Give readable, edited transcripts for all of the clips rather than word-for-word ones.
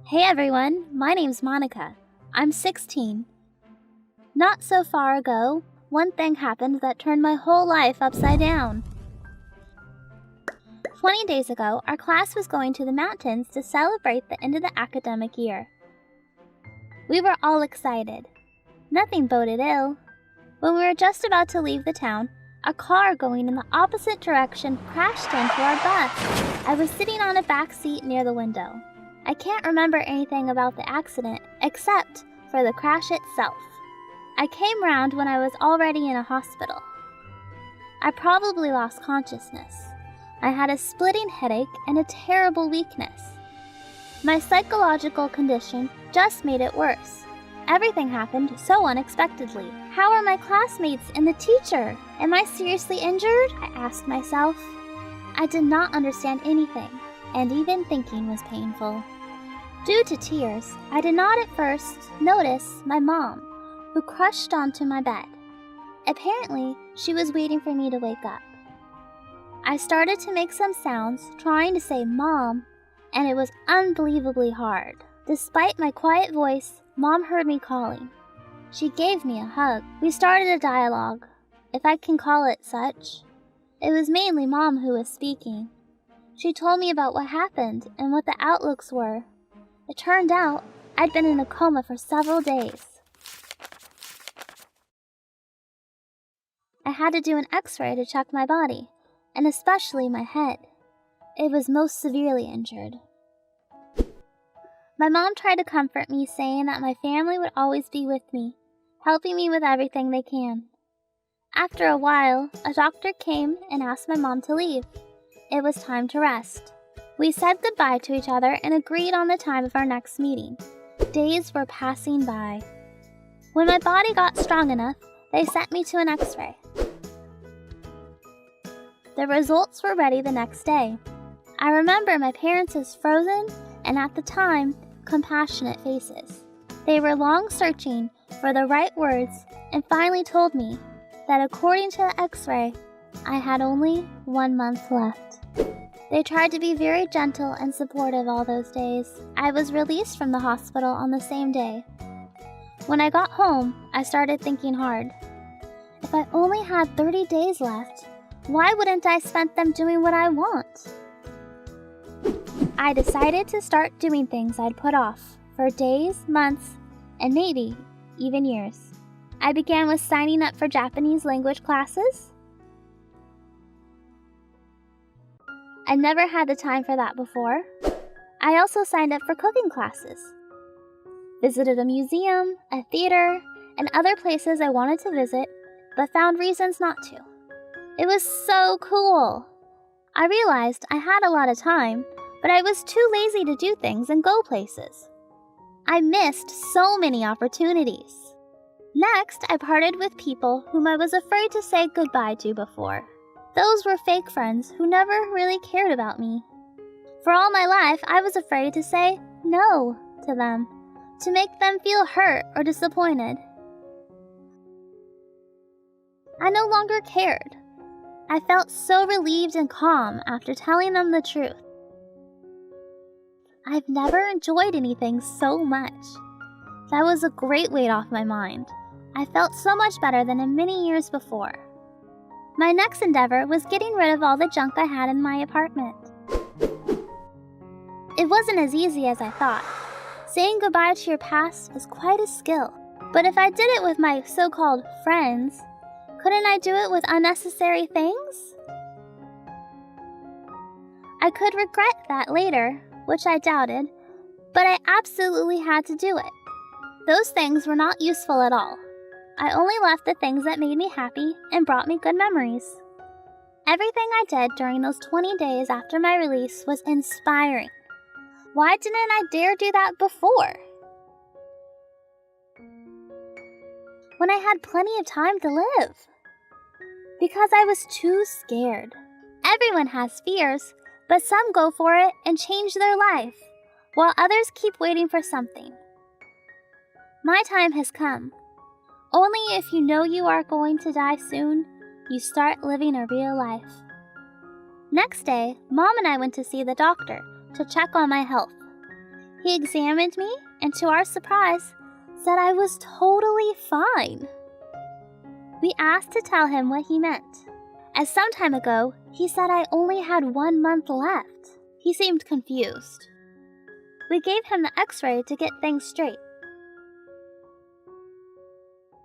Hey everyone, my name's Monica. I'm 16. Not so far ago, one thing happened that turned my whole life upside down. 20 days ago, our class was going to the mountains to celebrate the end of the academic year. We were all excited. Nothing boded ill. When we were just about to leave the town, a car going in the opposite direction crashed into our bus. I was sitting on a back seat near the window. I can't remember anything about the accident except for the crash itself. I came round when I was already in a hospital. I probably lost consciousness. I had a splitting headache and a terrible weakness. My psychological condition just made it worse. Everything happened so unexpectedly. How are my classmates and the teacher? Am I seriously injured? I asked myself. I did not understand anything, and even thinking was painful. Due to tears, I did not at first notice my mom, who crushed onto my bed. Apparently, she was waiting for me to wake up. I started to make some sounds, trying to say "Mom," and it was unbelievably hard. Despite my quiet voice, Mom heard me calling. She gave me a hug. We started a dialogue, if I can call it such. It was mainly Mom who was speaking. She told me about what happened and what the outlooks were. It turned out I'd been in a coma for several days. I had to do an X-ray to check my body, and especially my head. It was most severely injured. My mom tried to comfort me, saying that my family would always be with me, helping me with everything they can. After a while, a doctor came and asked my mom to leave. It was time to rest. We said goodbye to each other and agreed on the time of our next meeting. Days were passing by. When my body got strong enough, they sent me to an X-ray. The results were ready the next day. I remember my parents' frozen and, at the time, compassionate faces. They were long searching for the right words and finally told me that according to the X-ray, I had only 1 month left. They tried to be very gentle and supportive all those days. I was released from the hospital on the same day. When I got home, I started thinking hard. If I only had 30 days left, why wouldn't I spend them doing what I want? I decided to start doing things I'd put off for days, months, and maybe even years. I began with signing up for Japanese language classes. I never had the time for that before. I also signed up for cooking classes, visited a museum, a theater, and other places I wanted to visit, but found reasons not to. It was so cool. I realized I had a lot of time, but I was too lazy to do things and go places. I missed so many opportunities. Next, I parted with people whom I was afraid to say goodbye to before. Those were fake friends who never really cared about me. For all my life, I was afraid to say no to them, to make them feel hurt or disappointed. I no longer cared. I felt so relieved and calm after telling them the truth. I've never enjoyed anything so much. That was a great weight off my mind. I felt so much better than in many years before. My next endeavor was getting rid of all the junk I had in my apartment. It wasn't as easy as I thought. Saying goodbye to your past is quite a skill. But if I did it with my so-called friends, couldn't I do it with unnecessary things? I could regret that later, which I doubted, but I absolutely had to do it. Those things were not useful at all. I only left the things that made me happy and brought me good memories. Everything I did during those 20 days after my release was inspiring. Why didn't I dare do that before? When I had plenty of time to live? Because I was too scared. Everyone has fears, but some go for it and change their life, while others keep waiting for something. My time has come. Only if you know you are going to die soon, you start living a real life. Next day, Mom and I went to see the doctor to check on my health. He examined me and, to our surprise, said I was totally fine. We asked to tell him what he meant, as some time ago he said I only had 1 month left. He seemed confused. We gave him the x-ray to get things straight.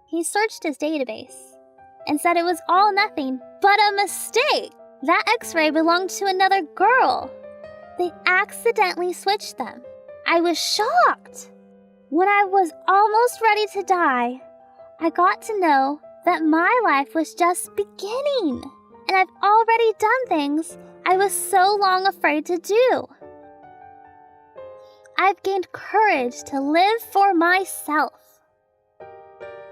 He searched his database and said it was all nothing but a mistake. That x-ray belonged to another girl. They accidentally switched them. I was shocked. When I was almost ready to die, I got to know that my life was just beginning, and I've already done things I was so long afraid to do. I've gained courage to live for myself.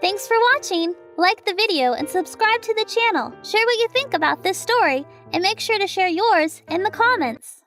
Thanks for watching. Like the video and subscribe to the channel. Share what you think about this story, and make sure to share yours in the comments.